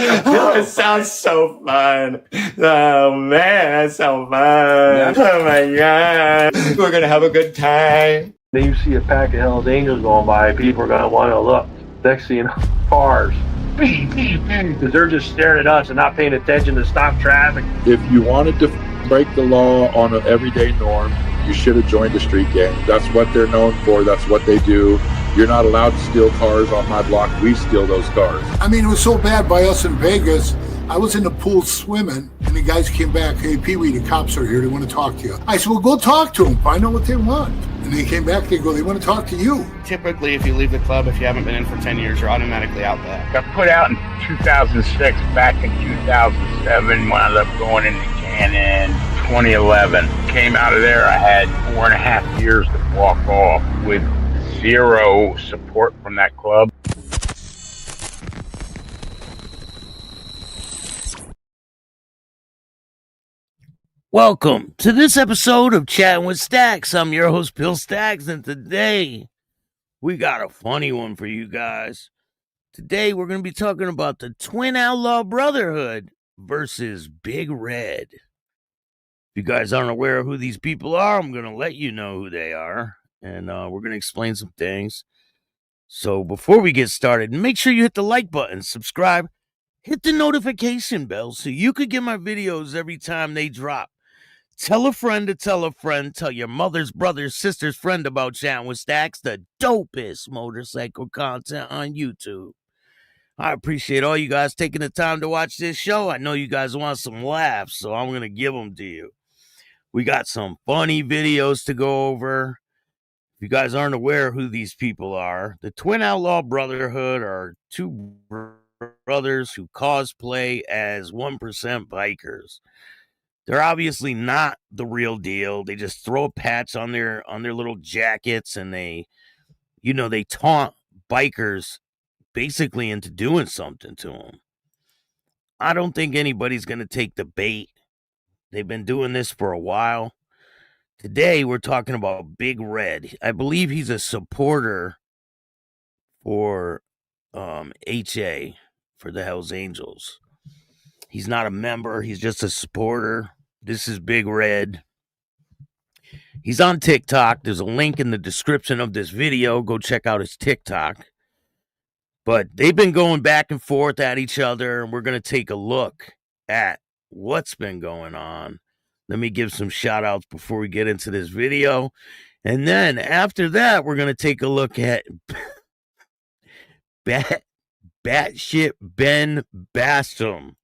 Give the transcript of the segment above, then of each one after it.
It sounds so fun. Oh man, that's so fun. Yeah. Oh my god. We're gonna have a good time. Then you see a pack of Hell's Angels going by, people are gonna want to look. Next thing you know, cars. Because they're just staring at us and not paying attention to stop traffic. If you wanted to break the law on an everyday norm, you should have joined a street gang. That's what they're known for. That's what they do. You're not allowed to steal cars on my block. We steal those cars. I mean, it was so bad by us in Vegas. I was in the pool swimming, and the guys came back. Hey, Pee-wee, the cops are here. They want to talk to you. I said, well, go talk to them. Find out what they want. And they came back. They go, they want to talk to you. Typically, if you leave the club, if you haven't been in for 10 years, you're automatically out back. Got put out in 2006. Back in 2007, wound up going into Cannon. 2011. Came out of there. I had 4.5 years to walk off with zero support from that club. Welcome to this episode of Chattin with Staxx. I'm your host, Bill Staxx, and today we got a funny one for you guys. Today we're going to be talking about the TwinOutlaw Brotherhood versus Big Red. If you guys aren't aware of who these people are, I'm going to let you know who they are, and we're going to explain some things. So before we get started, make sure you hit the like button, subscribe, hit the notification bell so you could get my videos every time they drop. Tell a friend to tell a friend. Tell your mother's brother's sister's friend about Chattin with Staxx, the dopest motorcycle content on YouTube. I appreciate all you guys taking the time to watch this show. I know you guys want some laughs, so I'm going to give them to you. We got some funny videos to go over. If you guys aren't aware who these people are, the TwinOutlaw Brotherhood are two brothers who cosplay as 1% bikers. They're obviously not the real deal. They just throw a patch on their little jackets, and they taunt bikers basically into doing something to them. I don't think anybody's going to take the bait. They've been doing this for a while. Today we're talking about Big Red. I believe he's a supporter for HA, for the Hells Angels. He's not a member. He's just a supporter. This is Big Red. He's on TikTok. There's a link in the description of this video. Go check out his TikTok. But they've been going back and forth at each other, and we're going to take a look at what's been going on. Let me give some shout outs before we get into this video. And then after that, we're going to take a look at Batshit Ben Basham.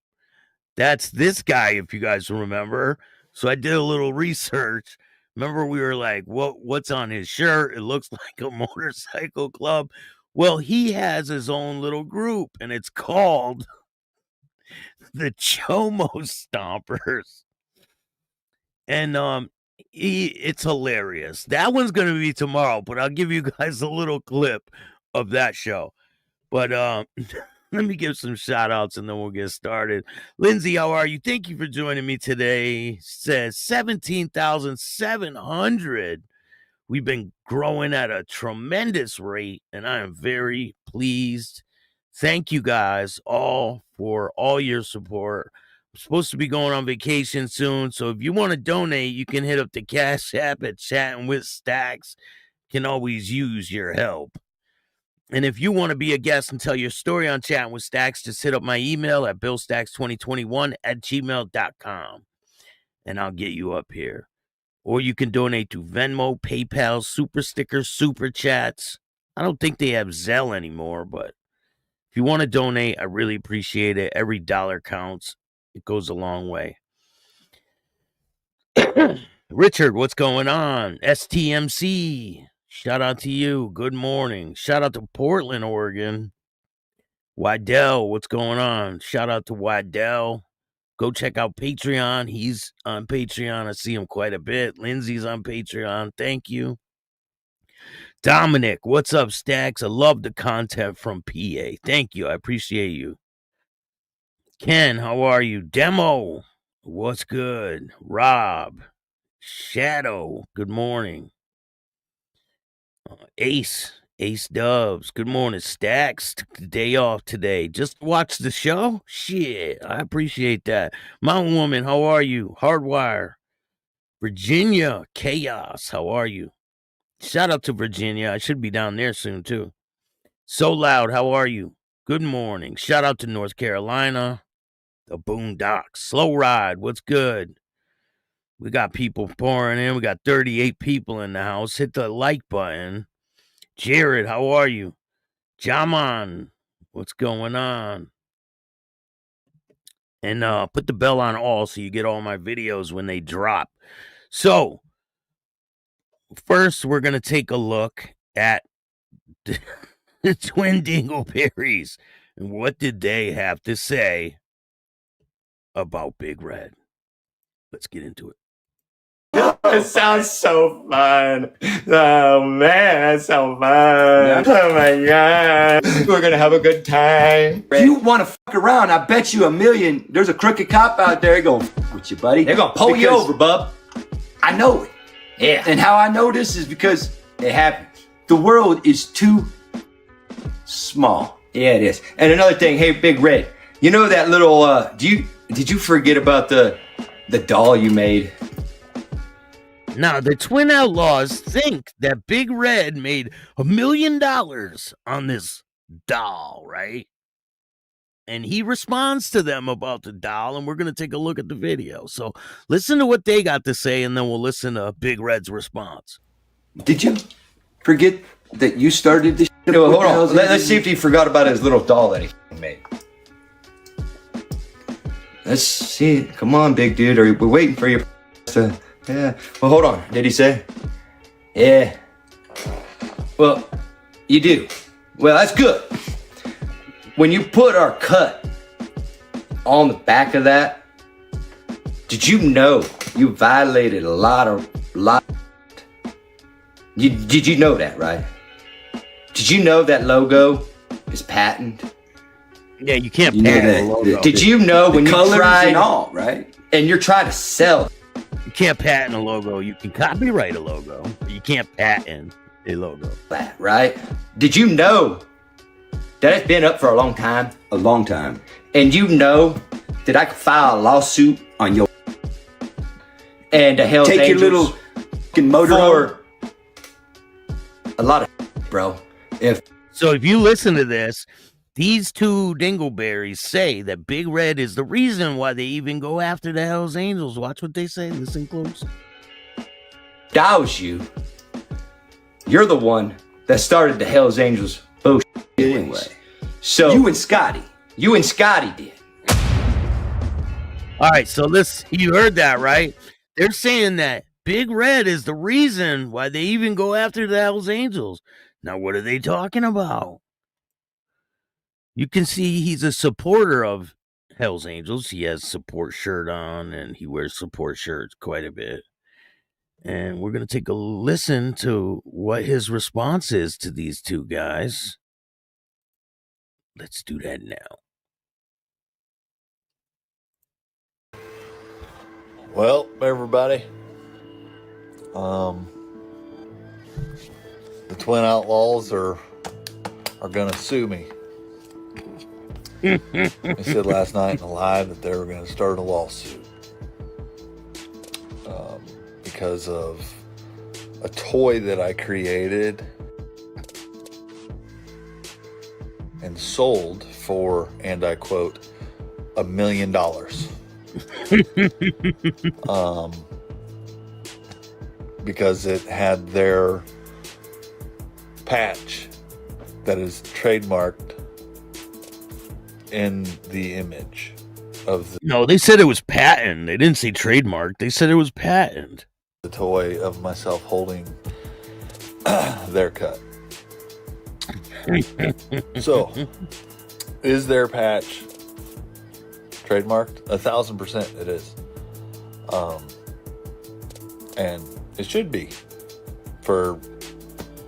That's this guy, if you guys remember. So I did a little research. Remember, we were like, what's on his shirt? It looks like a motorcycle club. Well, he has his own little group, and it's called the Chomo Stompers. And it's hilarious. That one's going to be tomorrow, but I'll give you guys a little clip of that show. But let me give some shout outs and then we'll get started. Lindsay, how are you? Thank you for joining me today. Says 17,700. We've been growing at a tremendous rate, and I am very pleased. Thank you guys all for all your support. I'm supposed to be going on vacation soon, so if you want to donate, you can hit up the Cash App at Chattin with Staxx. Can always use your help. And if you want to be a guest and tell your story on Chattin with Staxx, just hit up my email at billstaxx2021@gmail.com, and I'll get you up here. Or you can donate to Venmo, PayPal, Super Stickers, Super Chats. I don't think they have Zelle anymore, but if you want to donate, I really appreciate it. Every dollar counts. It goes a long way. Richard, what's going on? STMC. Shout out to you. Good morning. Shout out to Portland, Oregon. Waddell, what's going on? Shout out to Waddell. Go check out Patreon. He's on Patreon. I see him quite a bit. Lindsay's on Patreon. Thank you. Dominic, what's up, Staxx? I love the content from PA. Thank you. I appreciate you. Ken, how are you? Demo, what's good? Rob, Shadow, good morning. Ace, Ace Dubs, good morning. Staxx took the day off today. Just watch the show? Shit, I appreciate that. Mountain Woman, how are you? Hardwire. Virginia, Chaos, how are you? Shout out to Virginia. I should be down there soon, too. So Loud, how are you? Good morning. Shout out to North Carolina. The Boondocks. Slow Ride, what's good? We got people pouring in. We got 38 people in the house. Hit the like button. Jared, how are you? Jaman, what's going on? And put the bell on all so you get all my videos when they drop. So, first we're going to take a look at the Twin Dingleberries. And what did they have to say about Big Red? Let's get into it. It sounds so fun. Oh man, that's so fun. Oh my god. We're gonna have a good time. If you want to fuck around, I bet you $1 million there's a crooked cop out there gonna fuck with you, buddy. They're gonna pull you over, bub. I know it. Yeah. And how I know this is because it happens. The world is too small. Yeah, it is. And another thing, hey, Big Red, you know that little, did you forget about the doll you made? Now, the Twin Outlaws think that Big Red made $1 million on this doll, right? And he responds to them about the doll, and we're going to take a look at the video. So listen to what they got to say, and then we'll listen to Big Red's response. Did you forget that you started this? No, hold on. Let's see if he forgot about his little doll that he made. Let's see it. Come on, big dude. We're waiting for you to... Yeah. Well, hold on. Did he say? Yeah. Well, you do. Well, that's good. When you put our cut on the back of that, did you know you violated a lot? Did you know that, right? Did you know that logo is patented? Yeah, you can't patent a logo. Did you know when you tried and all, right? And you're trying to sell? You can't patent a logo. You can copyright a logo, but you can't patent a logo. That, right? Did you know that it's been up for a long time? A long time. And you know that I could file a lawsuit on your and the Hell's Take Angels your little fucking motor for a lot of bro. So if you listen to this, these two dingleberries say that Big Red is the reason why they even go after the Hells Angels. Watch what they say. Listen close. If I was you, you're the one that started the Hells Angels bullshit anyway. So You and Scotty did. All right, so you heard that, right? They're saying that Big Red is the reason why they even go after the Hells Angels. Now, what are they talking about? You can see he's a supporter of Hells Angels. He has support shirt on, and he wears support shirts quite a bit. And we're going to take a listen to what his response is to these two guys. Let's do that now. Well, everybody, the Twin Outlaws are gonna sue me. They said last night in the live that they were gonna start a lawsuit because of a toy that I created and sold for, and I quote, $1 million. Because it had their patch that is trademarked in the image of the... No, they said it was patent. They didn't say trademark. They said it was patent. The toy of myself holding their cut. So, is their patch trademarked? 1,000% it is. And it should be for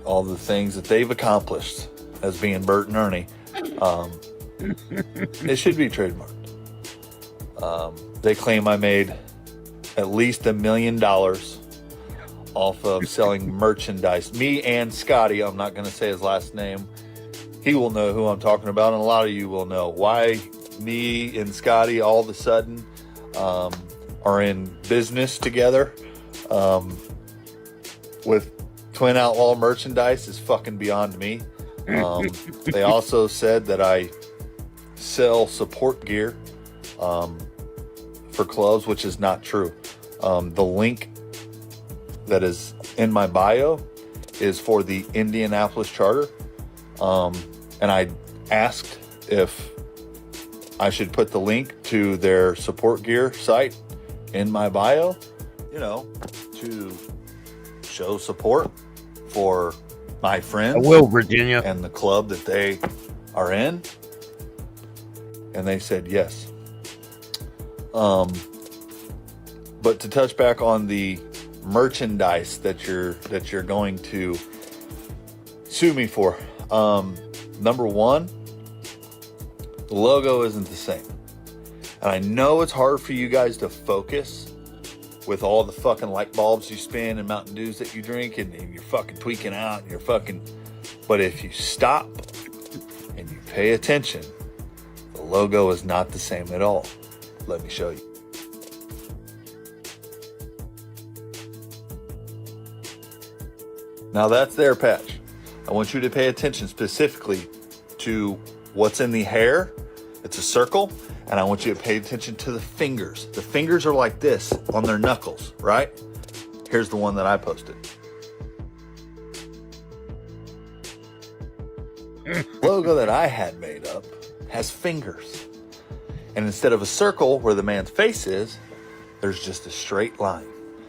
all the things that they've accomplished as being Bert and Ernie. It should be trademarked. They claim I made at least $1 million off of selling merchandise. Me and Scotty, I'm not going to say his last name. He will know who I'm talking about, and a lot of you will know why me and Scotty all of a sudden are in business together with Twin Outlaw merchandise is fucking beyond me. They also said that I sell support gear for clubs, which is not true. The link that is in my bio is for the Indianapolis charter. And I asked if I should put the link to their support gear site in my bio, you know, to show support for my friends. I will, Virginia. And the club that they are in. And they said yes. But to touch back on the merchandise that you're going to sue me for, number one, the logo isn't the same. And I know it's hard for you guys to focus with all the fucking light bulbs you spin and Mountain Dews that you drink, and you're fucking tweaking out and you're fucking, but if you stop and you pay attention, the logo is not the same at all. Let me show you. Now that's their patch. I want you to pay attention specifically to what's in the hair. It's a circle, and I want you to pay attention to the fingers. The fingers are like this on their knuckles, right? Here's the one that I posted. Logo that I had made up has fingers. And instead of a circle where the man's face is, there's just a straight line.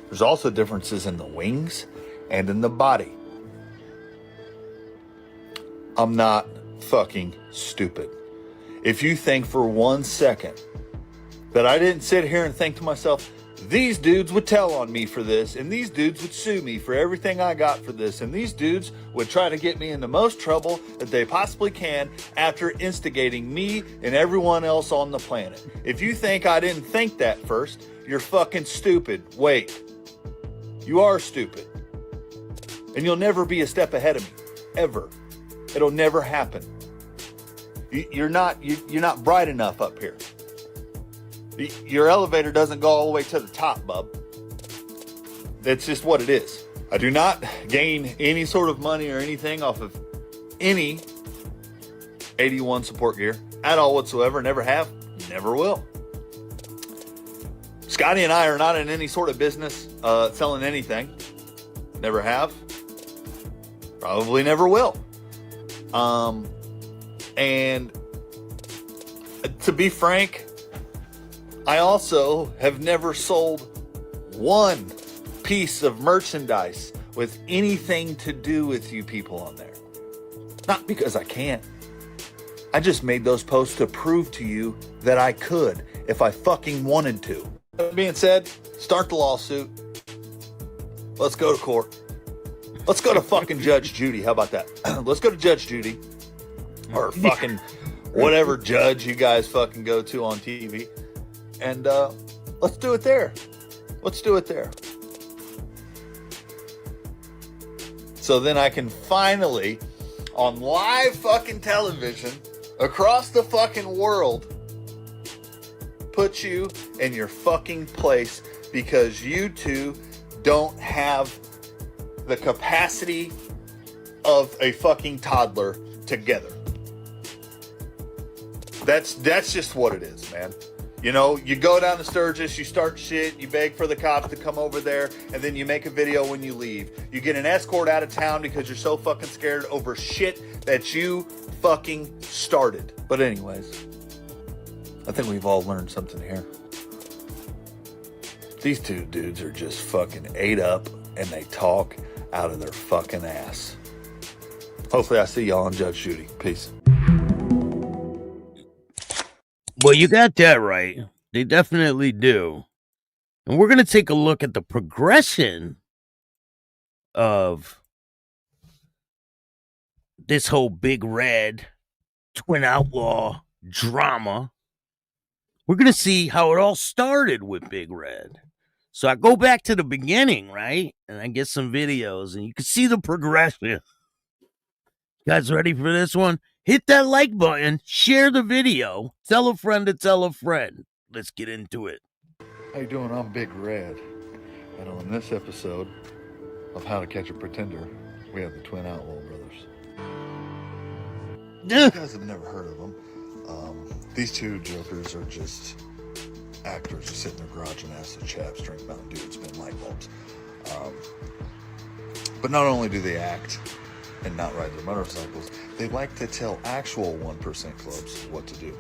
There's also differences in the wings and in the body. I'm not fucking stupid. If you think for 1 second that I didn't sit here and think to myself, these dudes would tell on me for this, and these dudes would sue me for everything I got for this, and these dudes would try to get me in the most trouble that they possibly can after instigating me and everyone else on the planet. If you think I didn't think that first, you're fucking stupid. Wait. You are stupid. And you'll never be a step ahead of me. Ever. It'll never happen. You're not bright enough up here. Your elevator doesn't go all the way to the top, bub. That's just what it is. I do not gain any sort of money or anything off of any 81 support gear at all whatsoever. Never have, never will. Scotty and I are not in any sort of business selling anything. Never have. Probably never will. And to be frank, I also have never sold one piece of merchandise with anything to do with you people on there. Not because I can't. I just made those posts to prove to you that I could if I fucking wanted to. That being said, start the lawsuit. Let's go to court. Let's go to fucking Judge Judy. How about that? Let's go to Judge Judy. Or fucking whatever judge you guys fucking go to on TV. And let's do it there. Let's do it there. So then I can finally, on live fucking television, across the fucking world, put you in your fucking place because you two don't have the capacity of a fucking toddler together. That's just what it is, man. You know, you go down to Sturgis, you start shit, you beg for the cops to come over there, and then you make a video when you leave. You get an escort out of town because you're so fucking scared over shit that you fucking started. But anyways, I think we've all learned something here. These two dudes are just fucking ate up, and they talk out of their fucking ass. Hopefully I see y'all on Judge Judy. Peace. Well, you got that right. They definitely do. And we're going to take a look at the progression of this whole Big Red Twin Outlaw drama. We're going to see how it all started with Big Red. So I go back to the beginning, right? And I get some videos, and you can see the progression. You guys ready for this one? Hit that like button, share the video, tell a friend to tell a friend. Let's get into it. How you doing? I'm Big Red. And on this episode of How to Catch a Pretender, we have the Twin Outlaw Brothers. You guys have never heard of them. These two jokers are just actors who sit in their garage and ask the chaps, drink Mountain Dew, and spin light bulbs. But not only do they act and not ride their motorcycles, they like to tell actual 1% clubs what to do.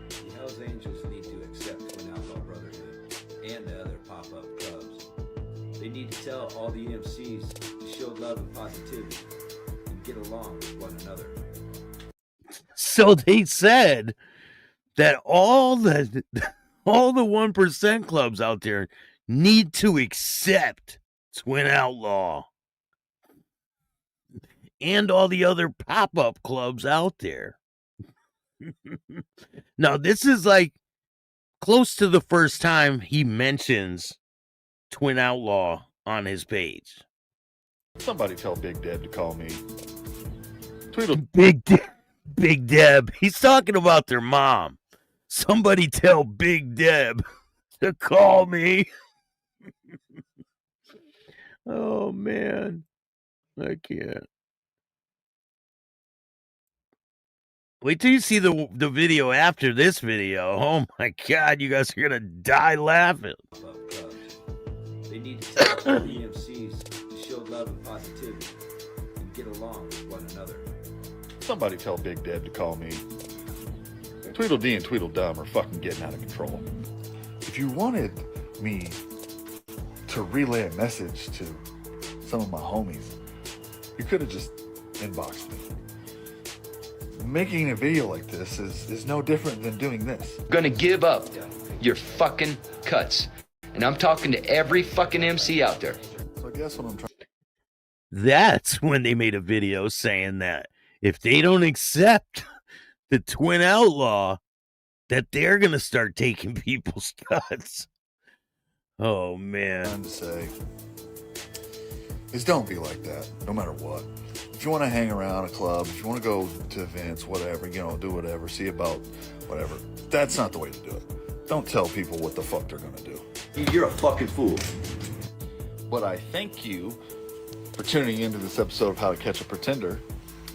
The Hells Angels need to accept Twin Outlaw Brotherhood and the other pop-up clubs. They need to tell all the MCs to show love and positivity and get along with one another. So they said that all the 1% clubs out there need to accept Twin Outlaw and all the other pop-up clubs out there. Now, this is like close to the first time he mentions Twin Outlaw on his page. Somebody tell Big Deb to call me. Tweedle. Big Deb. He's talking about their mom. Somebody tell Big Deb to call me. Oh, man. I can't. Wait till you see the video after this video. Oh, my God. You guys are going to die laughing. They need to tell all the MCs to show love and positivity and get along with one another. Somebody tell Big Deb to call me. Tweedledee and Tweedledum are fucking getting out of control. If you wanted me to relay a message to some of my homies, you could have just inboxed me. Making a video like this is no different than doing this. Gonna give up your fucking cuts. And I'm talking to every fucking MC out there. So I guess what I'm trying. That's when they made a video saying that if they don't accept the Twin Outlaw, that they're going to start taking people's cuts. Oh, man. Trying to say is don't be like that, no matter what. If you want to hang around a club, if you want to go to events, whatever, do whatever, see about whatever, that's not the way to do it. Don't tell people what the fuck they're going to do. You're a fucking fool. But I thank you for tuning into this episode of How to Catch a Pretender.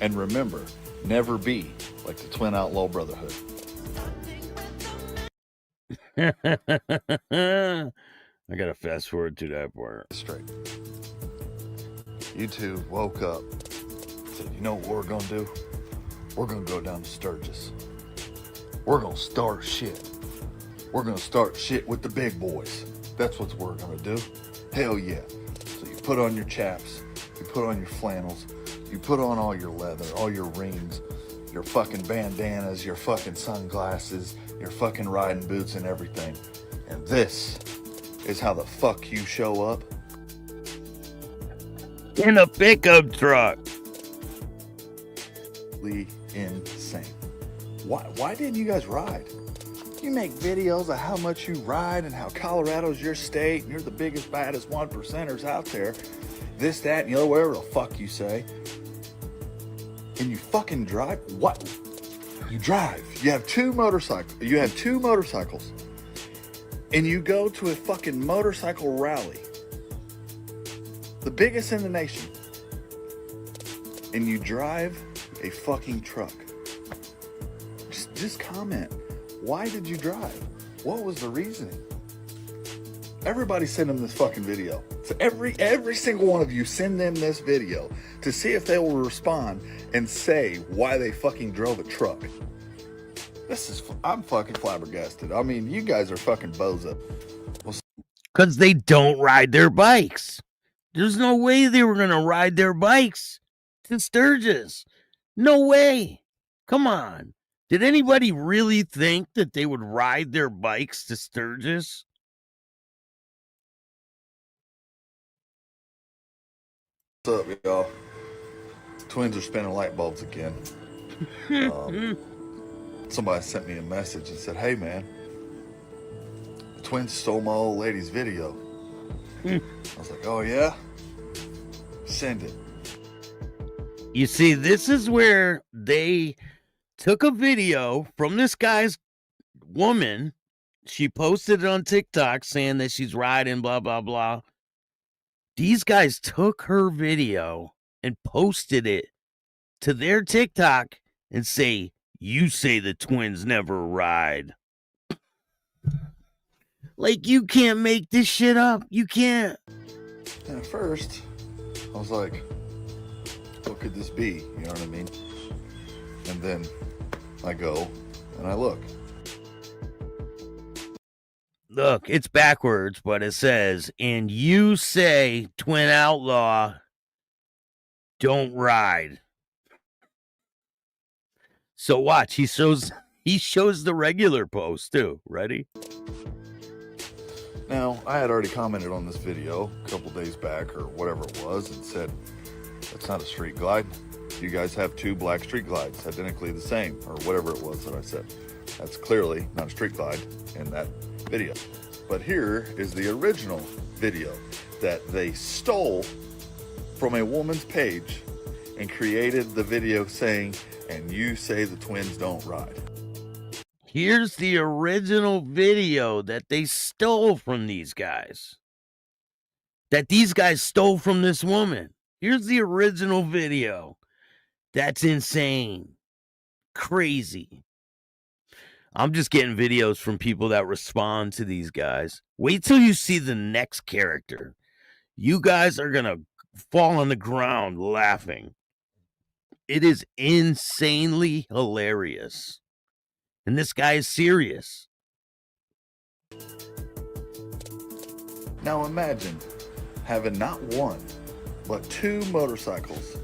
And remember, never be like the Twin Outlaw Brotherhood. I gotta fast forward to that part. Straight. You two woke up, said, you know what we're gonna do? We're gonna go down to Sturgis. We're gonna start shit. We're gonna start shit with the big boys. That's what we're gonna do. Hell yeah. So you put on your chaps, you put on your flannels, you put on all your leather, all your rings, your fucking bandanas, your fucking sunglasses, your fucking riding boots and everything. And this is how the fuck you show up. In a pickup truck. Insane. Why didn't you guys ride? You make videos of how much you ride and how Colorado's your state and you're the biggest, baddest 1%ers out there. This, that, and the other, whatever the fuck you say. And you fucking drive? What? You drive. You have two motorcycles. And you go to a fucking motorcycle rally. The biggest in the nation. And you drive a fucking truck. Just comment. Why did you drive? What was the reasoning? Everybody send them this fucking video. So every single one of you send them this video to see if they will respond and say why they fucking drove a truck. I'm fucking flabbergasted. I mean, you guys are fucking bozo. Because they don't ride their bikes. There's no way they were going to ride their bikes to Sturgis. No way. Come on. Did anybody really think that they would ride their bikes to Sturgis? What's up, y'all? Twins are spinning light bulbs again. Somebody sent me a message and said, hey, man, the twins stole my old lady's video. I was like, oh yeah? Send it. You see, this is where they took a video from this guy's woman. She posted it on TikTok saying that she's riding, blah, blah, blah. These guys took her video and posted it to their TikTok and say, you say the twins never ride. Like, you can't make this shit up. You can't. And at first, I was like, what could this be? You know what I mean? And then I go and I look. Look, it's backwards, but it says, and you say Twin Outlaw don't ride. So watch, he shows the regular post too. Ready? Now, I had already commented on this video a couple days back or whatever it was and said, that's not a street glide. You guys have two black street glides, identically the same, or whatever it was that I said. That's clearly not a street glide in that video. But here is the original video that they stole from a woman's page and created the video saying, and you say the twins don't ride. Here's the original video that they stole from these guys. That these guys stole from this woman. Here's the original video. That's insane. Crazy. I'm just getting videos from people that respond to these guys. Wait till you see the next character. You guys are going to fall on the ground laughing. It is insanely hilarious. And this guy is serious. Now imagine having not one, but two motorcycles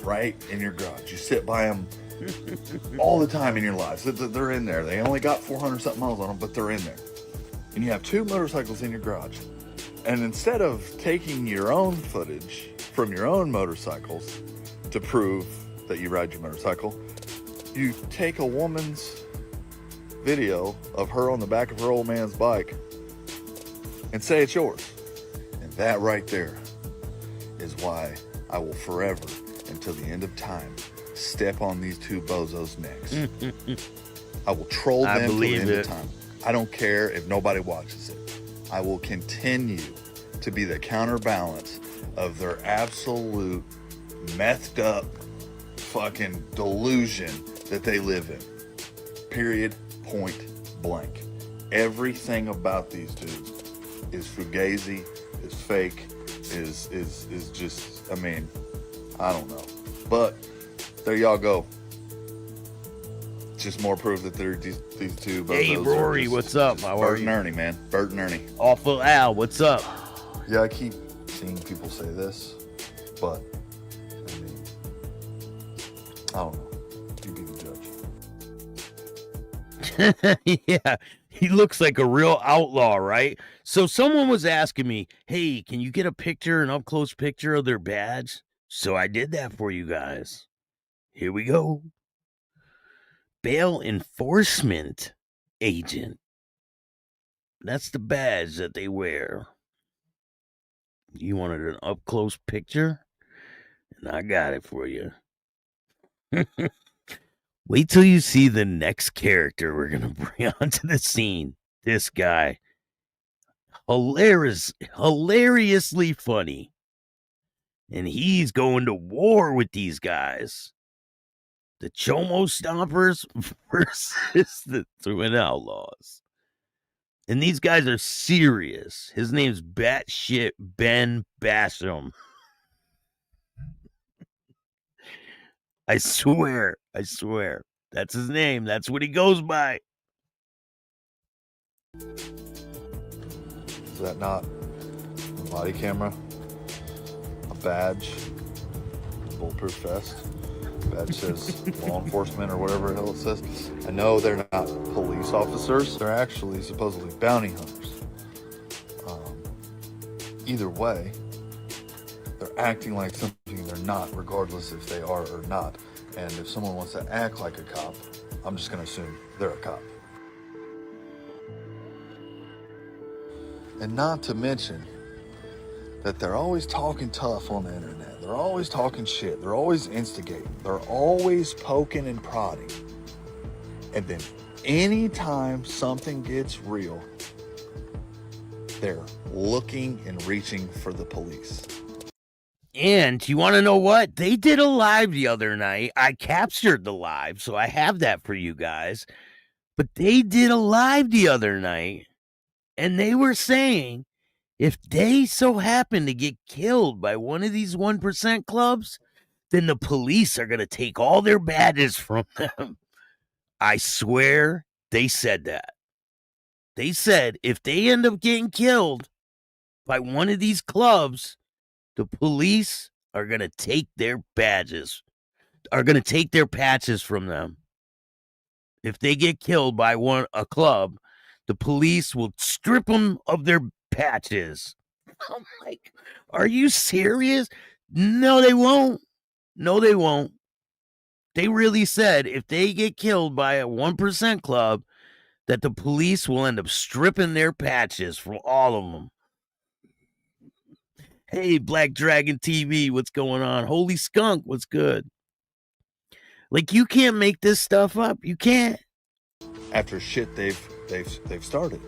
right in your garage. You sit by them all the time in your lives. They're in there. They only got 400 something miles on them, but they're in there. And you have two motorcycles in your garage. And instead of taking your own footage from your own motorcycles to prove that you ride your motorcycle, you take a woman's video of her on the back of her old man's bike and say it's yours. And that right there is why I will forever, until the end of time, step on these two bozos' necks. I will troll them till the end of time. I don't care if nobody watches it. I will continue to be the counterbalance of their absolute methed up fucking delusion that they live in. Period. Point blank. Everything about these dudes is fugazi, is fake, is just, I mean, I don't know. But there y'all go. Just more proof that they're these two. Hey Rory, what's up? How are Bert you? and Ernie, man. Bert and Ernie. Awful Al, what's up? Yeah, I keep seeing people say this, but I mean, I don't know. You be the judge. Yeah, he looks like a real outlaw, right? So someone was asking me, hey, can you get a picture, an up-close picture of their badge? So I did that for you guys. Here we go. Bail enforcement agent. That's the badge that they wear. You wanted an up-close picture? And I got it for you. Wait till you see the next character we're going to bring onto the scene. This guy. Hilariously funny. And he's going to war with these guys. The Chomo Stompers versus the Twin Outlaws. And these guys are serious. His name's Batshit Ben Basham. I swear. That's his name. That's what he goes by. Is that not a body camera? A badge? Bulletproof vest? Badge says law enforcement or whatever the hell it says. I know they're not police officers. They're actually supposedly bounty hunters. Either way, they're acting like something they're not, regardless if they are or not. And if someone wants to act like a cop, I'm just going to assume they're a cop. And not to mention that they're always talking tough on the internet. They're always talking shit. They're always instigating. They're always poking and prodding. And then anytime something gets real, they're looking and reaching for the police. And you want to know what? They did a live the other night. I captured the live, so I have that for you guys. But they did a live the other night, and they were saying if they so happen to get killed by one of these 1% clubs, then the police are going to take all their badges from them. I swear they said that. They said if they end up getting killed by one of these clubs, the police are going to take their badges, are going to take their patches from them. If they get killed by a club, the police will strip them of their patches. I'm like, are you serious? No, they won't. No, they won't. They really said if they get killed by a 1% club, that the police will end up stripping their patches from all of them. Hey, Black Dragon TV, what's going on? Holy Skunk, what's good? Like, you can't make this stuff up. You can't. After shit they've started.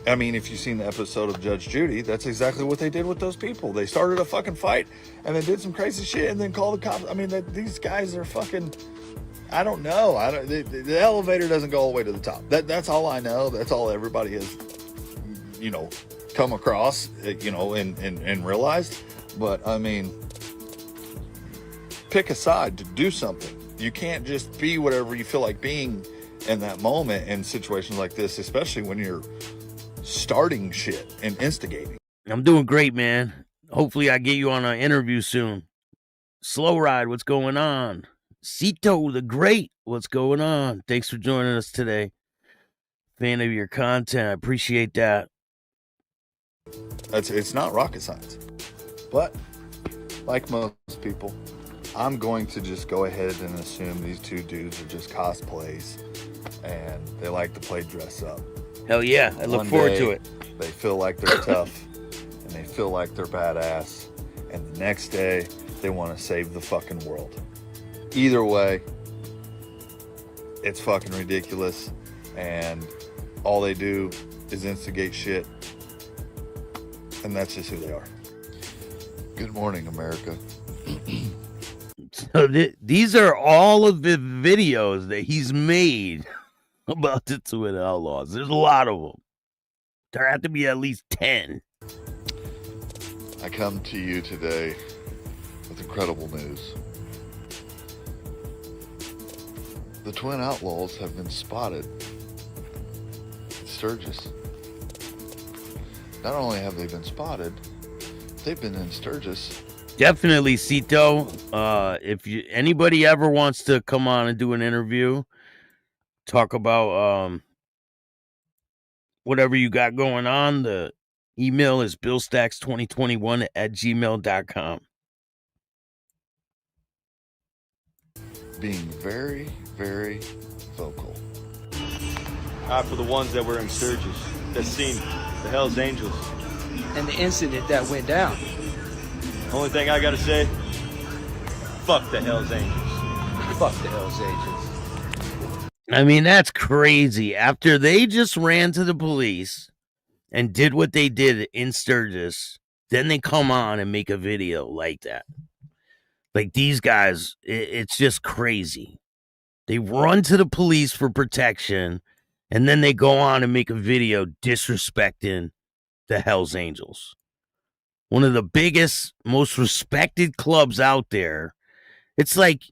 I mean, if you've seen the episode of Judge Judy, that's exactly what they did with those people. They started a fucking fight and they did some crazy shit and then called the cops. I mean, these guys are fucking, I don't know. The elevator doesn't go all the way to the top. That's all I know. That's all everybody has, come across, and realized. But I mean, pick a side to do something. You can't just be whatever you feel like being in that moment in situations like this, especially when you're starting shit and instigating. I'm doing great, man. Hopefully I get you on an interview soon. Slow Ride, what's going on? Cito the Great, what's going on? Thanks for joining us today. Fan of your content. I appreciate that. It's not rocket science. But like most people, I'm going to just go ahead and assume these two dudes are just cosplays and they like to play dress up. Hell yeah, I look forward to it. They feel like they're tough and they feel like they're badass, and the next day they want to save the fucking world. Either way, it's fucking ridiculous, and all they do is instigate shit, and that's just who they are. Good morning, America. So these are all of the videos that he's made about the Twin Outlaws. There's a lot of them. There have to be at least 10. I come to you today with incredible news. The Twin Outlaws have been spotted in Sturgis. Not only have they been spotted, they've been in Sturgis. Definitely, Cito. If anybody ever wants to come on and do an interview, talk about whatever you got going on, the email is billstax2021@gmail.com. Being very, very vocal. For the ones that were in Sturgis, that seen the Hells Angels. And the incident that went down. Only thing I gotta say, fuck the Hells Angels. Fuck the Hells Angels. I mean, that's crazy. After they just ran to the police and did what they did in Sturgis, then they come on and make a video like that. Like, these guys, it's just crazy. They run to the police for protection, and then they go on and make a video disrespecting the Hells Angels. One of the biggest, most respected clubs out there. It's like,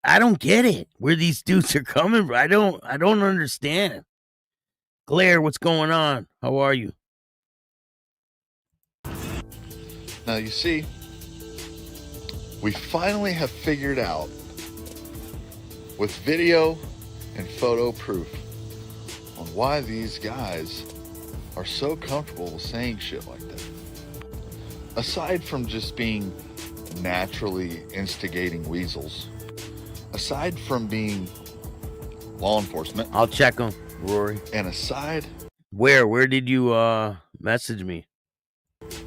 I don't get it, where these dudes are coming from. I don't understand. Claire, what's going on? How are you? Now, you see, we finally have figured out, with video and photo proof, on why these guys are so comfortable with saying shit like that. Aside from just being naturally instigating weasels, aside from being law enforcement. I'll check them, Rory. And aside... Where did you Message me.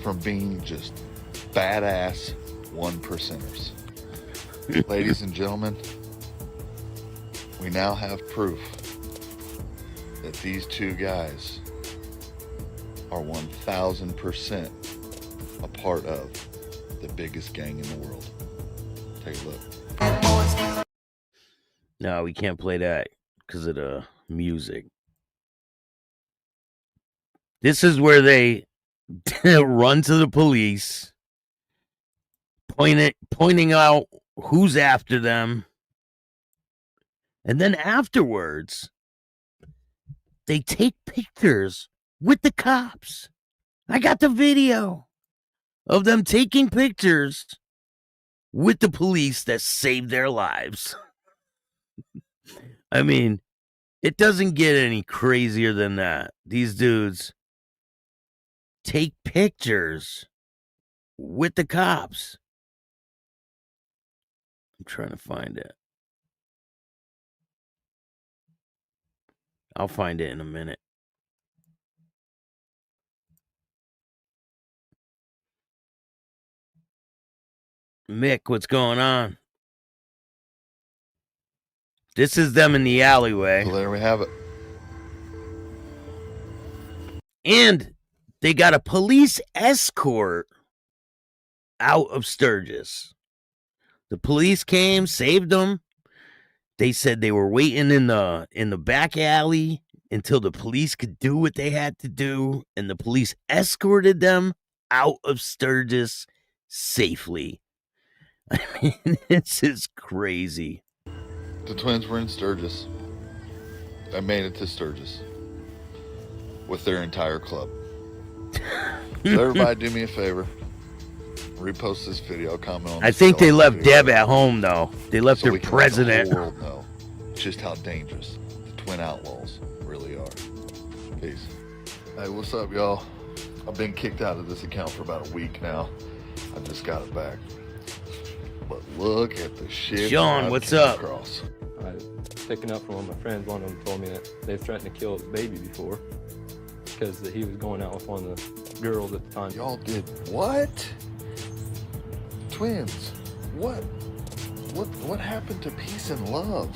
From being just badass 1%ers. Ladies and gentlemen, we now have proof that these two guys are 1000% a part of the biggest gang in the world. Take a look. No, we can't play that because of the music. This is where they run to the police, pointing out who's after them. And then afterwards, they take pictures with the cops. I got the video of them taking pictures with the police that saved their lives. I mean, it doesn't get any crazier than that. These dudes take pictures with the cops. I'm trying to find it. I'll find it in a minute. Mick, what's going on? This is them in the alleyway. So there we have it. And they got a police escort out of Sturgis. The police came, saved them. They said they were waiting in the back alley until the police could do what they had to do, and the police escorted them out of Sturgis safely. I mean, this is crazy. The twins were in Sturgis. I made it to Sturgis with their entire club. So everybody do me a favor. Repost this video, comment on I think they left Deb at home, though. They left so her we can president. let the whole world know just how dangerous the Twin Outlaws really are. Peace. Hey, what's up, y'all? I've been kicked out of this account for about a week now. I just got it back. But look at the shit. John, what's up? Across. I was picking up from one of my friends. One of them told me that they threatened to kill his baby before because he was going out with one of the girls at the time. Y'all did what? Twins, what happened to peace and love?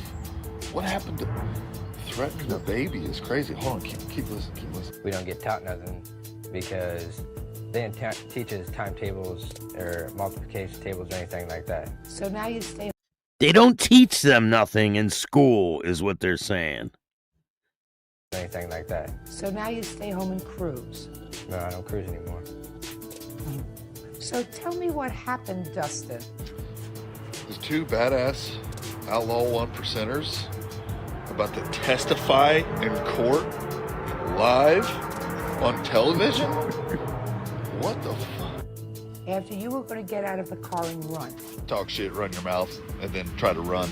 What happened to threatening a baby is crazy. Hold on, keep listening. We don't get taught nothing because they didn't teach us timetables or multiplication tables or anything like that. So now you stay. They don't teach them nothing in school, is what they're saying. Anything like that. So now you stay home and cruise. No, I don't cruise anymore. So tell me what happened, Dustin. There's two badass outlaw 1%ers about to testify in court live on television? What the fuck? After you were going to get out of the car and run. Talk shit, run your mouth, and then try to run.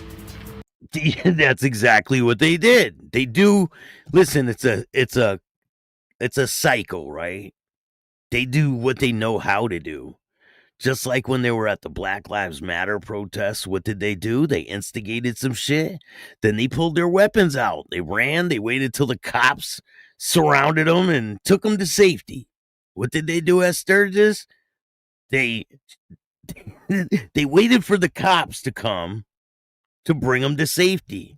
That's exactly what they did. They do. Listen, it's a cycle, right? They do what they know how to do. Just like when they were at the Black Lives Matter protests, what did they do? They instigated some shit. Then they pulled their weapons out. They ran. They waited till the cops surrounded them and took them to safety. What did they do at Sturgis? They waited for the cops to come to bring them to safety.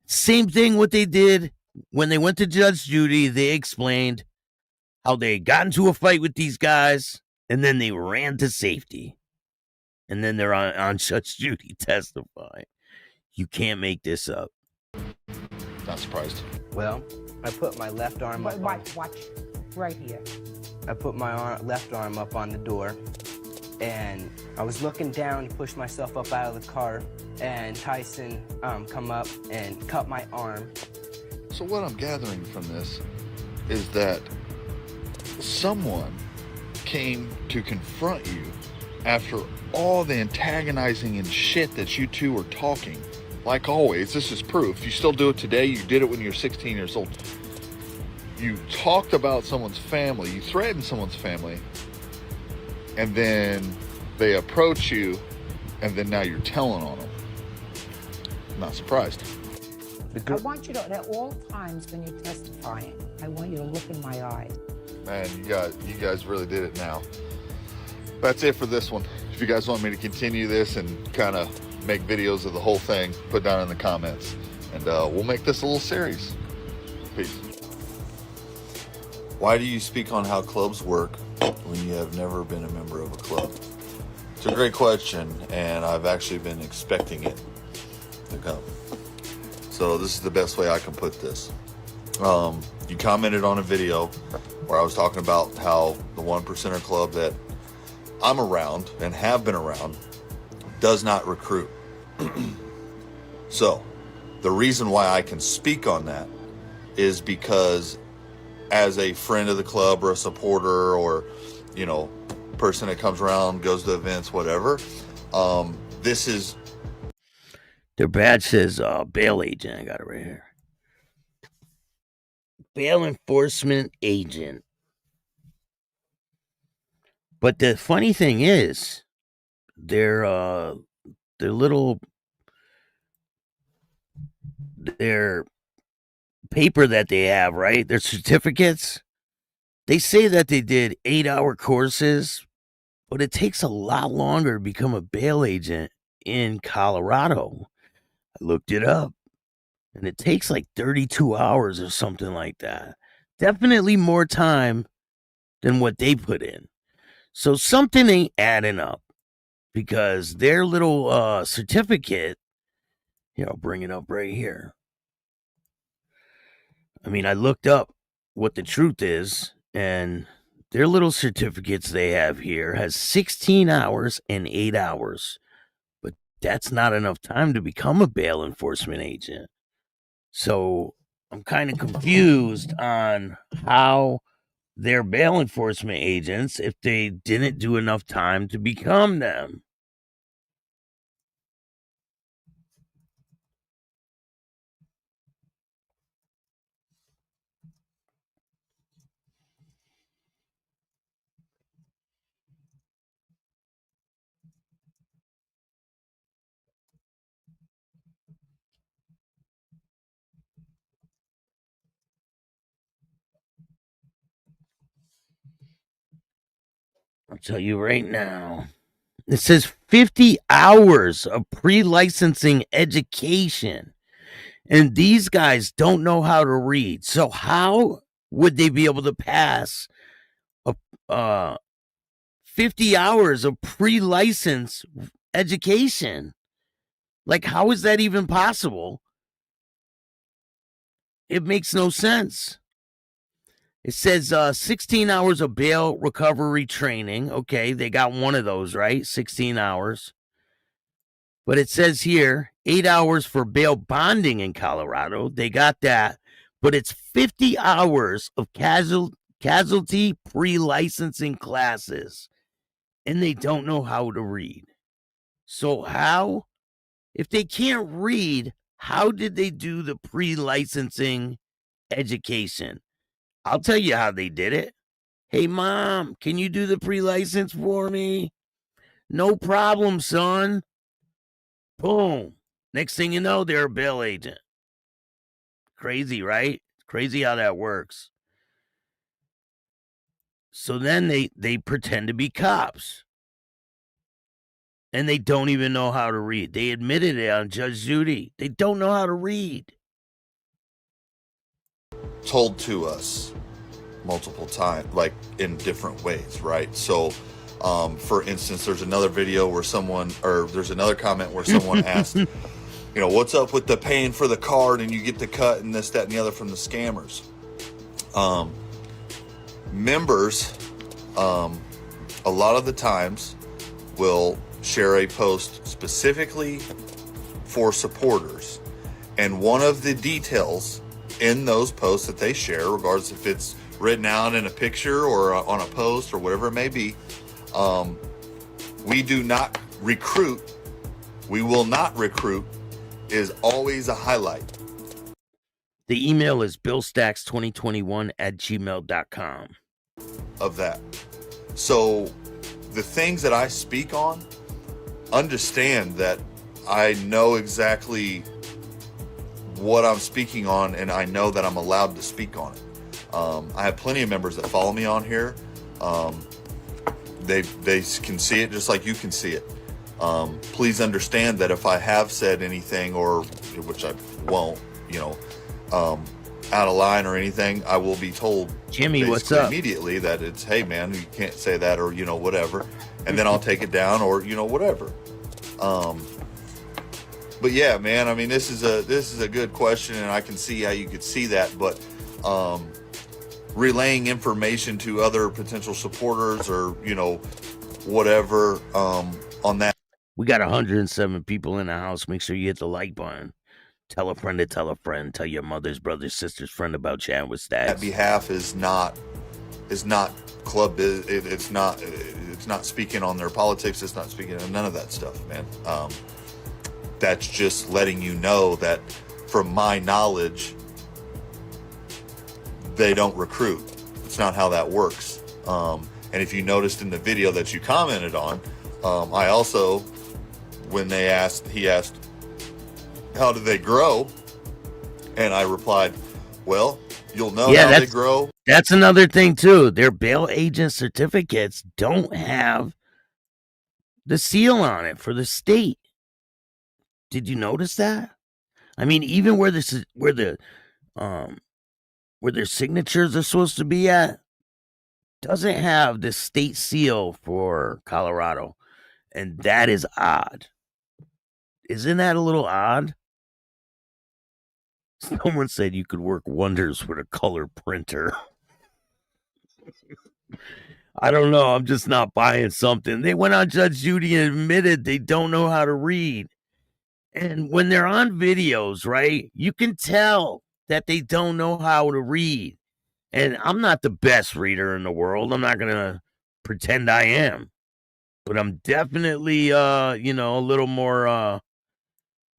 Same thing what they did when they went to Judge Judy. They explained how they got into a fight with these guys, and then they ran to safety. And then they're on Judge Judy testifying. You can't make this up. Not surprised. Well, I put my left arm up. Watch right here. I put my left arm up on the door, and I was looking down to push myself up out of the car, and Tyson come up and cut my arm. So what I'm gathering from this is that someone came to confront you after all the antagonizing and shit that you two were talking. Like always, this is proof. You still do it today. You did it when you were 16 years old. You talked about someone's family. You threatened someone's family. And then they approach you, and then now you're telling on them. Not surprised. I want you to, at all times when you're testifying, I want you to look in my eye. Man, you guys really did it now. That's it for this one. If you guys want me to continue this and kind of make videos of the whole thing, put down in the comments. And we'll make this a little series. Peace. Why do you speak on how clubs work when you have never been a member of a club? It's a great question, and I've actually been expecting it to come. So this is the best way I can put this. You commented on a video where I was talking about how the 1%er club that I'm around and have been around does not recruit. So the reason why I can speak on that is because as a friend of the club or a supporter or, you know, person that comes around, goes to events, whatever, this is... Their badge says bail agent. I got it right here. Bail enforcement agent. But the funny thing is, their paper that they have, right? Their certificates, they say that they did 8-hour courses, but it takes a lot longer to become a bail agent in Colorado. I looked it up, and it takes like 32 hours or something like that. Definitely more time than what they put in. So something ain't adding up, because their little certificate, here, I'll bring it up right here. I mean, I looked up what the truth is, and their little certificates they have here has 16 hours and 8 hours. But that's not enough time to become a bail enforcement agent. So I'm kind of confused on how they're bail enforcement agents if they didn't do enough time to become them. I'll tell you right now. It says 50 hours of pre-licensing education. And these guys don't know how to read. So how would they be able to pass 50 hours of pre-license education? Like, how is that even possible? It makes no sense. It says 16 hours of bail recovery training. Okay, they got one of those, right? 16 hours. But it says here, 8 hours for bail bonding in Colorado. They got that. But it's 50 hours of casualty pre-licensing classes. And they don't know how to read. So how? If they can't read, how did they do the pre-licensing education? I'll tell you how they did it. Hey, Mom, can you do the pre-license for me? No problem, son. Boom. Next thing you know, they're a bail agent. Crazy, right? Crazy how that works. So then they pretend to be cops. And they don't even know how to read. They admitted it on Judge Judy. They don't know how to read. Told to us multiple times, like in different ways, right? So for instance, there's another video where there's another comment where someone asked, you know, what's up with the paying for the card and you get the cut and this, that, and the other from the scammers? Members, a lot of the times will share a post specifically for supporters, and one of the details in those posts that they share, regardless if it's written out in a picture or on a post or whatever it may be, we do not recruit, we will not recruit, is always a highlight. The email is billstax2021@gmail.com. Of that. So the things that I speak on, understand that I know exactly what I'm speaking on, and I know that I'm allowed to speak on it. I have plenty of members that follow me on here. They can see it just like you can see it. Please understand that if I have said anything, or which I won't, out of line or anything, I will be told, Jimmy, what's up? Immediately that it's, hey man, you can't say that, or whatever, and then I'll take it down, or whatever. But yeah, man, I mean, this is a good question, and I can see how you could see that, but relaying information to other potential supporters, or whatever, on that. We got 107 people in the house. Make sure you hit the like button. Tell a friend to tell a friend. Tell your mother's, brother's, sister's friend about Chatting with Staxx. That behalf is not club. It's not speaking on their politics. It's not speaking on none of that stuff, man. That's just letting you know that, from my knowledge, they don't recruit. It's not how that works. And if you noticed in the video that you commented on, I also, when he asked, how do they grow? And I replied, well, you'll know how they grow. That's another thing too. Their bail agent certificates don't have the seal on it for the state. Did you notice that? I mean, even where their signatures are supposed to be at doesn't have the state seal for Colorado. And that is odd. Isn't that a little odd? Someone said you could work wonders with a color printer. I don't know. I'm just not buying something. They went on Judge Judy and admitted they don't know how to read. And when they're on videos, right, you can tell that they don't know how to read. And I'm not the best reader in the world. I'm not going to pretend I am. But I'm definitely, a little more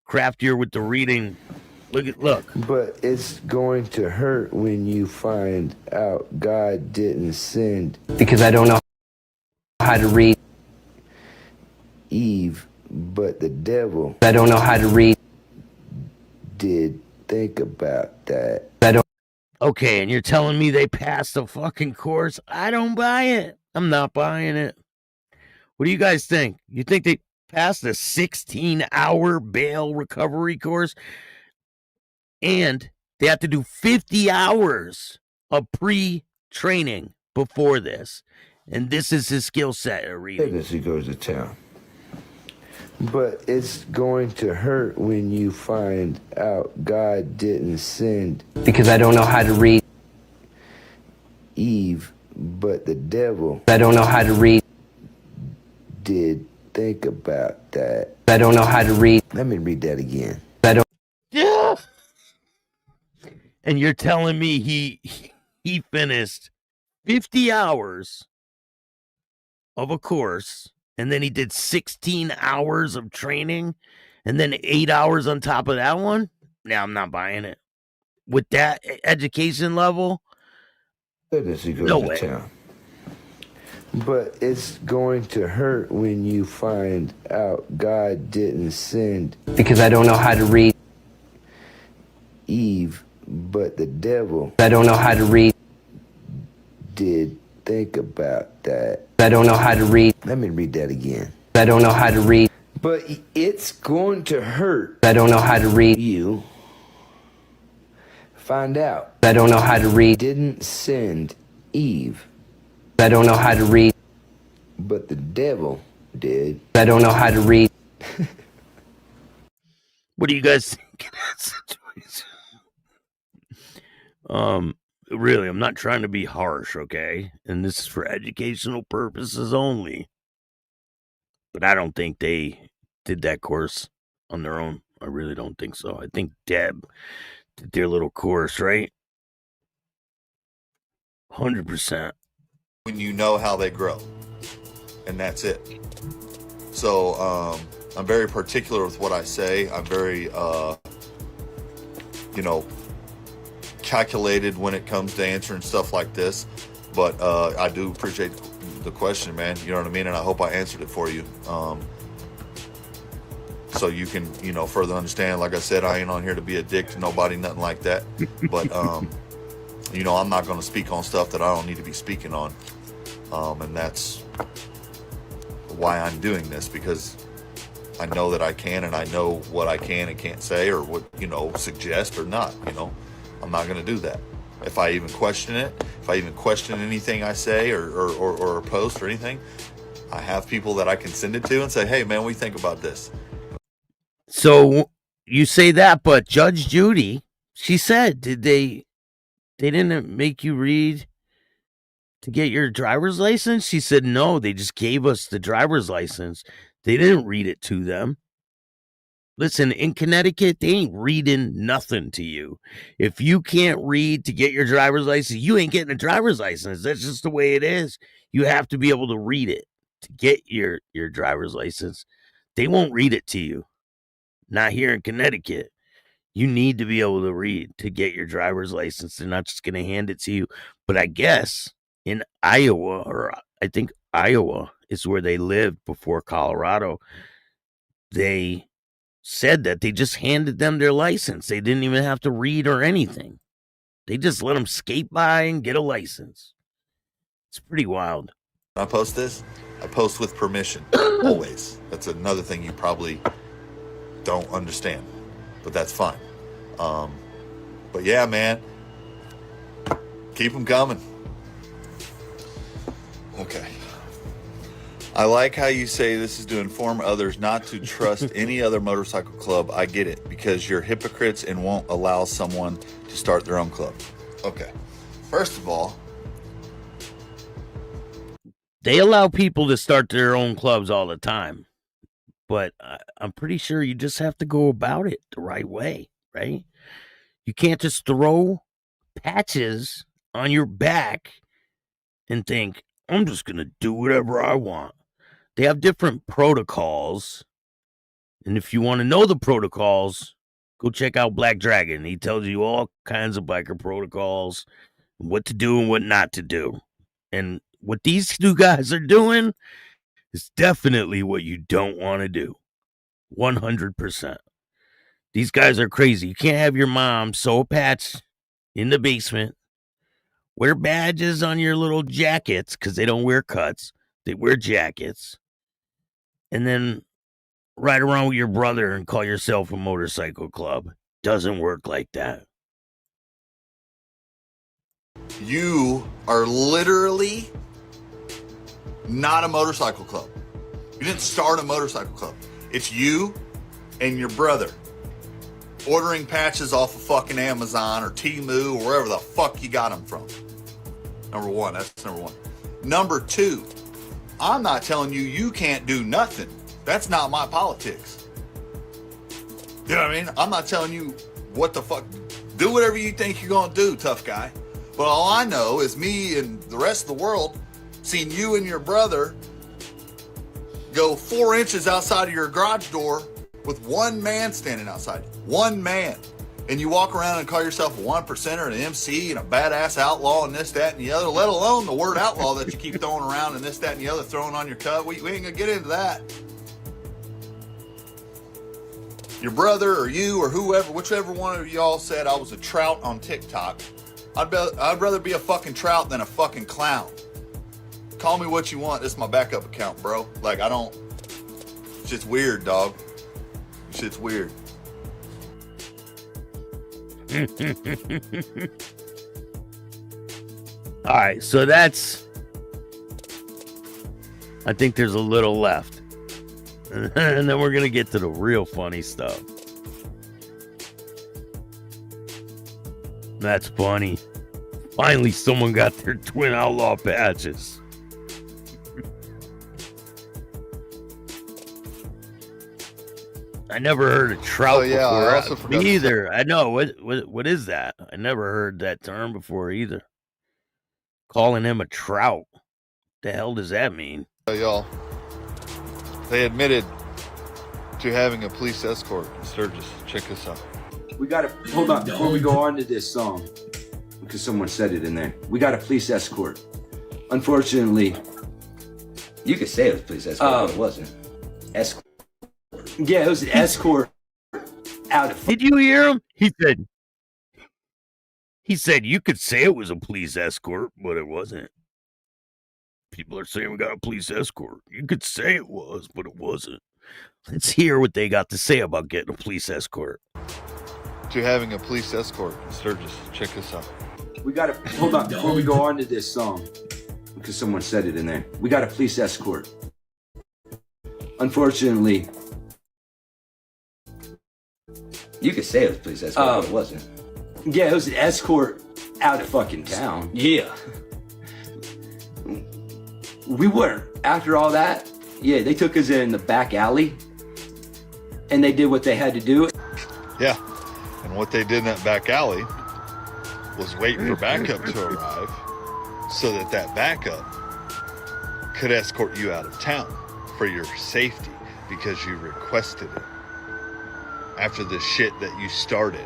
craftier with the reading. Look. But it's going to hurt when you find out God didn't send. Because I don't know how to read. Eve, but the devil. I don't know how to read. Did think about that. I don't. Okay, and you're telling me they passed the fucking course? I don't buy it. I'm not buying it. What do you guys think? You think they passed a 16-hour bail recovery course? And they have to do 50 hours of pre-training before this. And this is his skill set of reading. As he goes to town. But it's going to hurt when you find out God didn't send. Because I don't know how to read. Eve, but the devil. I don't know how to read. Did think about that. I don't know how to read. Let me read that again. I don't. Yeah. And you're telling me he finished 50 hours of a course, and then he did 16 hours of training, and then 8 hours on top of that one? Now I'm not buying it. With that education level, no way. Town. But it's going to hurt when you find out God didn't send. Because I don't know how to read. Eve, but the devil. I don't know how to read. Did think about that. I don't know how to read. Let me read that again. I don't know how to read. But it's going to hurt. I don't know how to read. You find out. I don't know how to read. Didn't send Eve. I don't know how to read. But the devil did. I don't know how to read. What do you guys think of that situation? Really, I'm not trying to be harsh, okay? And this is for educational purposes only. But I don't think they did that course on their own. I really don't think so. I think Deb did their little course, right? 100%. When you know how they grow, and that's it. So I'm very particular with what I say. I'm very calculated when it comes to answering stuff like this, but I do appreciate the question, man. You know what I mean? And I hope I answered it for you, so you can further understand. Like I said, I ain't on here to be a dick to nobody, nothing like that. But You know, I'm not going to speak on stuff that I don't need to be speaking on. And that's why I'm doing this, because I know that I can, and I know what I can and can't say, or what, you know, suggest or not. You know, I'm not going to do that. If I even question it, if I even question anything I say or post or anything, I have people that I can send it to and say, hey, man, what do you think about this? So you say that, but Judge Judy, she said, they didn't make you read to get your driver's license? She said, no, they just gave us the driver's license. They didn't read it to them. Listen, in Connecticut, they ain't reading nothing to you. If you can't read to get your driver's license, you ain't getting a driver's license. That's just the way it is. You have to be able to read it to get your driver's license. They won't read it to you. Not here in Connecticut. You need to be able to read to get your driver's license. They're not just going to hand it to you. But I guess in Iowa, or I think Iowa is where they lived before Colorado, they said that they just handed them their license. They didn't even have to read or anything. They just let them skate by and get a license. It's pretty wild. When I post this, I post with permission. Always. That's another thing you probably don't understand, but that's fine. But yeah, man, keep them coming. Okay. I like how you say this is to inform others not to trust any other motorcycle club. I get it, because you're hypocrites and won't allow someone to start their own club. Okay. First of all, they allow people to start their own clubs all the time, but I'm pretty sure you just have to go about it the right way, right? You can't just throw patches on your back and think, I'm just going to do whatever I want. They have different protocols. And if you want to know the protocols, go check out Black Dragon. He tells you all kinds of biker protocols, what to do and what not to do. And what these two guys are doing is definitely what you don't want to do. 100%. These guys are crazy. You can't have your mom sew a patch in the basement, wear badges on your little jackets, because they don't wear cuts. They wear jackets. And then ride around with your brother and call yourself a motorcycle club. Doesn't work like that. you are literally not a motorcycle club. You didn't start a motorcycle club. It's you and your brother ordering patches off of fucking Amazon or Temu or wherever the fuck you got them from. Number one, that's number one. Number two, I'm not telling you you can't do nothing. That's not my politics. You know what I mean? I'm not telling you what the fuck. Do whatever you think you're going to do, tough guy. But all I know is me and the rest of the world seeing you and your brother go 4 inches outside of your garage door with one man standing outside. One man. And you walk around and call yourself a 1%er, an MC, and a badass outlaw, and this, that, and the other, let alone the word outlaw that you keep throwing around and this, that, and the other throwing on your cut. We ain't going to get into that. Your brother or you or whoever, whichever one of y'all said I was a trout on TikTok, I'd rather be a fucking trout than a fucking clown. Call me what you want. This is my backup account, bro. Like, I don't... Shit's weird, dog. Shit's weird. All right, so that's... I think there's a little left. And then we're going to get to the real funny stuff. That's funny. Finally, someone got their Twin Outlaw patches. I never heard of trout before. I also forgot Me either. I know. What is that? I never heard that term before either. Calling him a trout. The hell does that mean? Y'all, they admitted to having a police escort in Sturgis. Check this out. We got to, hold on, before we go on to this song, because someone said it in there. We got a police escort. Unfortunately, you could say it was police escort, but it wasn't. Escort. Yeah, it was an escort out of... Did you hear him? He He said you could say it was a police escort, but it wasn't. People are saying we got a police escort. You could say it was, but it wasn't. Let's hear what they got to say about getting a police escort. To having a police escort in Sturgis. Check this out. We got to, hold on, before we go on to this song, because someone said it in there. We got a police escort. Unfortunately, you could say it was a police escort, but it wasn't. Yeah, it was an escort out of fucking town. Yeah. We weren't. After all that, yeah, they took us in the back alley and they did what they had to do. Yeah, and what they did in that back alley was wait for backup to arrive so that that backup could escort you out of town for your safety because you requested it after the shit that you started.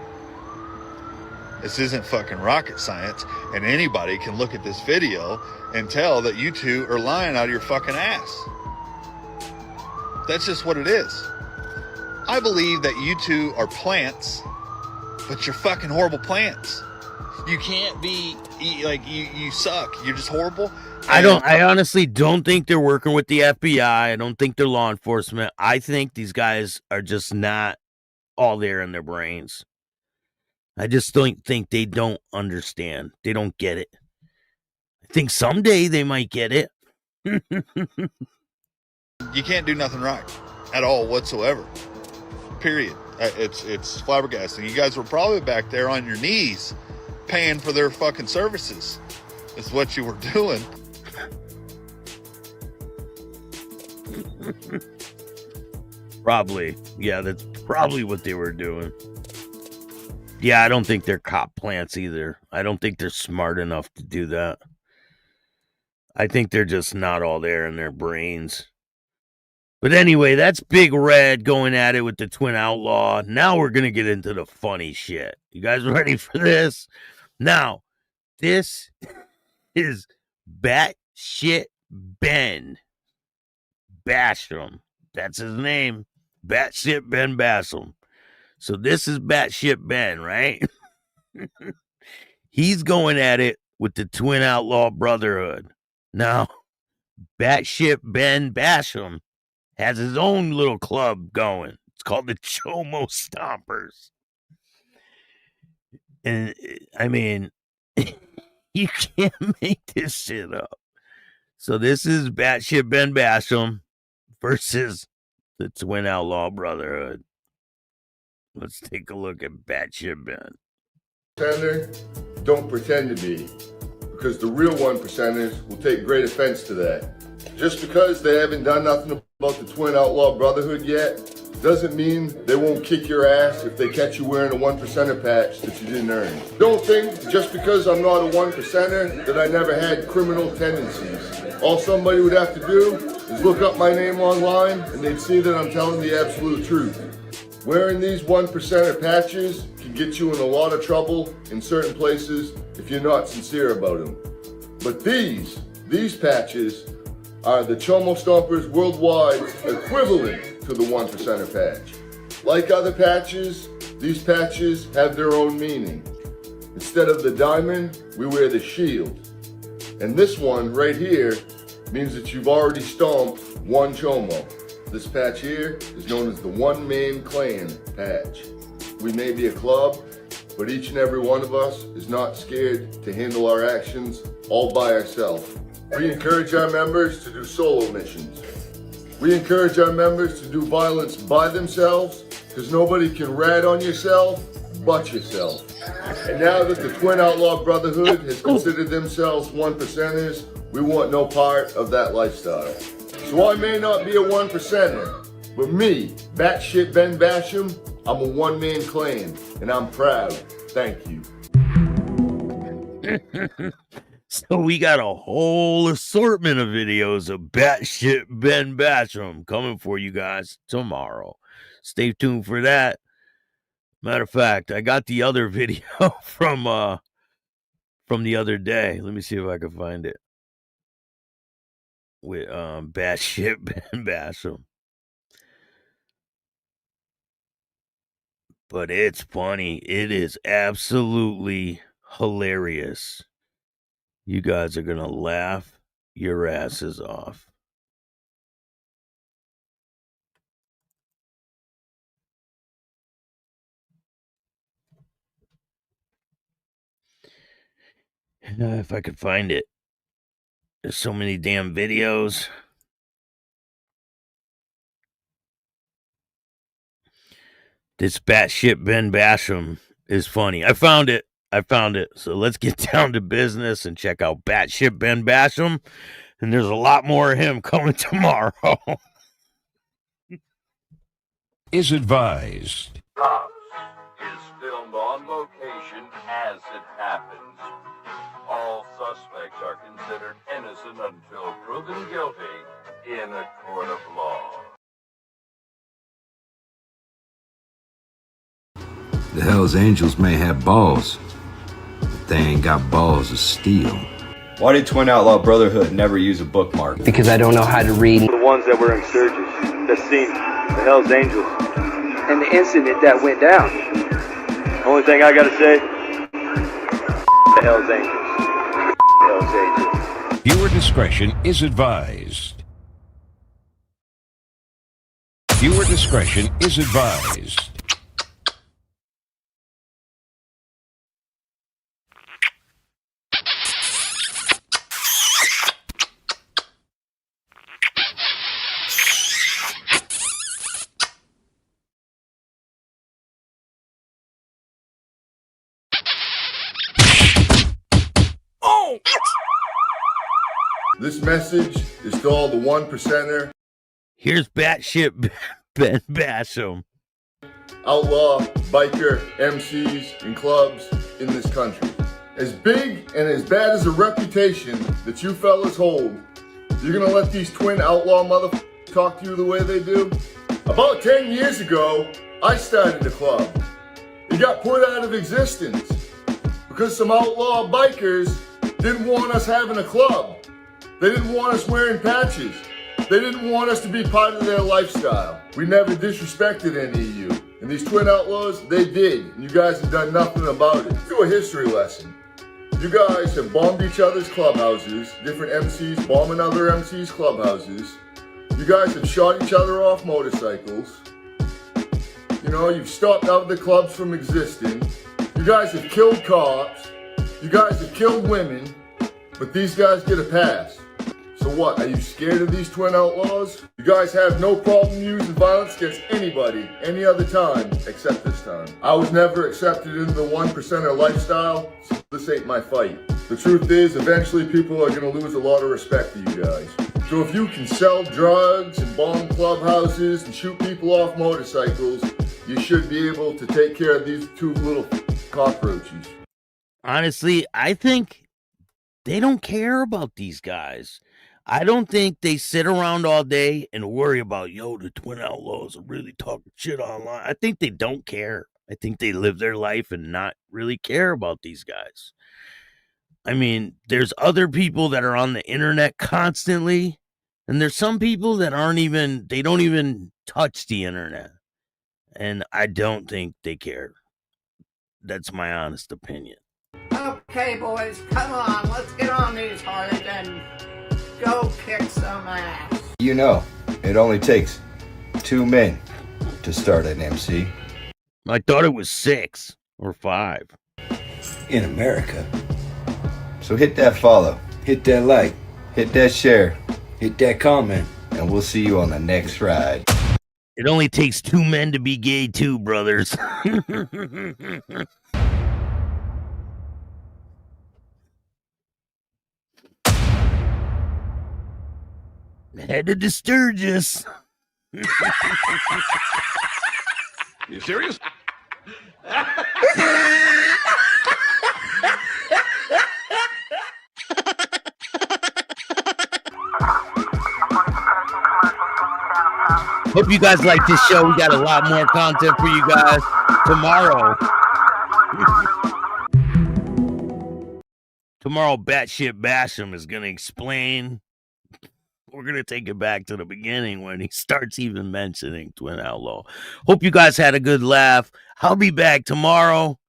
This isn't fucking rocket science, and anybody can look at this video and tell that you two are lying out of your fucking ass. That's just what it is. I believe that you two are plants, but you're fucking horrible plants. You can't be, like, you suck. You're just horrible. I honestly don't think they're working with the FBI. I don't think they're law enforcement. I think these guys are just not all there in their brains. I just don't think they don't understand. They don't get it. I think someday they might get it. You can't do nothing right at all whatsoever. Period. It's flabbergasting. You guys were probably back there on your knees paying for their fucking services. That's what you were doing. Probably. Yeah, that's probably what they were doing. Yeah, I don't think they're cop plants either. I don't think they're smart enough to do that. I think they're just not all there in their brains. But anyway, that's Big Red going at it with the Twin Outlaw. Now we're going to get into the funny shit. You guys ready for this? Now, this is Batshit Ben Basham. That's his name. Batshit Ben Basham. So this is Batshit Ben, right? He's going at it with the Twin Outlaw Brotherhood. Now, Batshit Ben Basham has his own little club going. It's called the Chomo Stompers. And, I mean, you can't make this shit up. So this is Batshit Ben Basham versus the Twin Outlaw Brotherhood. Let's take a look at Batshit Ben. Pretender, don't pretend to be, because the real 1%ers will take great offense to that. Just because they haven't done nothing about the Twin Outlaw Brotherhood yet, doesn't mean they won't kick your ass if they catch you wearing a 1%er patch that you didn't earn. Don't think just because I'm not a 1%er that I never had criminal tendencies. All somebody would have to do is look up my name online and they'd see that I'm telling the absolute truth. Wearing these 1%er patches can get you in a lot of trouble in certain places if you're not sincere about them. But these patches are the Chomo Stompers Worldwide equivalent to the 1%er patch. Like other patches, these patches have their own meaning. Instead of the diamond, we wear the shield. And this one right here means that you've already stomped one Chomo. This patch here is known as the One Man Clan patch. We may be a club, but each and every one of us is not scared to handle our actions all by ourselves. We encourage our members to do solo missions. We encourage our members to do violence by themselves, because nobody can rat on yourself but yourself. And now that the Twin Outlaw Brotherhood has considered themselves 1%ers, we want no part of that lifestyle. So I may not be a 1%er, but me, Batshit Ben Basham, I'm a one-man clan, and I'm proud. Thank you. So we got a whole assortment of videos of Batshit Ben Basham coming for you guys tomorrow. Stay tuned for that. Matter of fact, I got the other video from the other day. Let me see if I can find it. With Batshit Ben Basham. But it's funny. It is absolutely hilarious. You guys are going to laugh your asses off. If I could find it. There's so many damn videos. This Batshit Ben Basham is funny. I found it. So let's get down to business and check out Batshit Ben Basham. And there's a lot more of him coming tomorrow. Is advised. Taxx is filmed on location as it happens. All suspects are considered innocent until proven guilty in a court of law. The Hells Angels may have balls, but they ain't got balls of steel. Why did Twin Outlaw Brotherhood never use a bookmark? Because I don't know how to read. The ones that were in Sturgis, that seen the Hells Angels. And the incident that went down. Only thing I gotta say, the Hells Angels. Hells Angels. Viewer discretion is advised. Viewer discretion is advised. This message is to all the 1%er. Here's Batshit Ben Basham. Outlaw, biker, MCs, and clubs in this country. As big and as bad as a reputation that you fellas hold, you're gonna let these twin outlaw motherfuckers talk to you the way they do? About 10 years ago, I started a club. It got put out of existence because some outlaw bikers didn't want us having a club. They didn't want us wearing patches. They didn't want us to be part of their lifestyle. We never disrespected any of you. And these twin outlaws, they did. And you guys have done nothing about it. Do a history lesson. You guys have bombed each other's clubhouses, different MCs bombing other MCs' clubhouses. You guys have shot each other off motorcycles. You know, you've stopped other clubs from existing. You guys have killed cops. You guys have killed women. But these guys get a pass. So what, are you scared of these twin outlaws? You guys have no problem using violence against anybody, any other time, except this time. I was never accepted into the 1%er lifestyle, so this ain't my fight. The truth is, eventually people are gonna lose a lot of respect to you guys. So if you can sell drugs and bomb clubhouses and shoot people off motorcycles, you should be able to take care of these two little cockroaches. Honestly, I think they don't care about these guys. I don't think they sit around all day and worry about, yo, the twin outlaws are really talking shit online. I think they don't care. I think they live their life and not really care about these guys. I mean, there's other people that are on the internet constantly, and there's some people that they don't even touch the internet. And I don't think they care. That's my honest opinion. Okay, boys, come on, let's get on these hards and go kick some ass. You know, it only takes 2 men to start an MC. I thought it was 6 or 5. In America. So hit that follow, hit that like, hit that share, hit that comment, and we'll see you on the next ride. It only takes 2 men to be gay too, brothers. Headed to Sturgis. You serious? Hope you guys like this show. We got a lot more content for you guys tomorrow. Tomorrow, Batshit Basham is going to explain. We're going to take it back to the beginning when he starts even mentioning Twin Outlaw. Hope you guys had a good laugh. I'll be back tomorrow.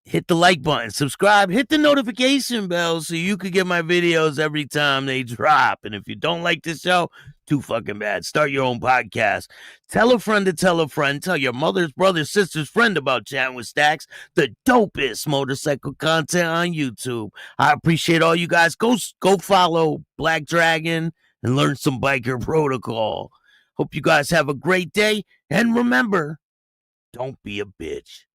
hit the like button, subscribe, hit the notification bell so you could get my videos every time they drop. And if you don't like this show, too fucking bad. Start your own podcast. Tell a friend to tell a friend. Tell your mother's, brother's, sister's friend about Chatting with Staxx, the dopest motorcycle content on YouTube. I appreciate all you guys. Go follow Black Dragon and learn some biker protocol. Hope you guys have a great day. And remember, don't be a bitch.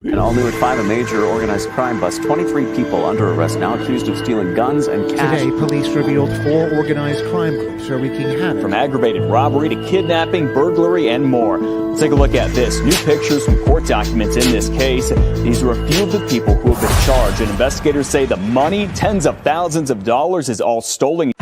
And all new at 5, a major organized crime bust. 23 people under arrest now, accused of stealing guns and cash. Today, police revealed 4 organized crime groups are wreaking havoc. From aggravated robbery to kidnapping, burglary, and more. Let's take a look at this. New pictures from court documents in this case. These are a few of the people who have been charged. And investigators say the money, tens of thousands of dollars, is all stolen.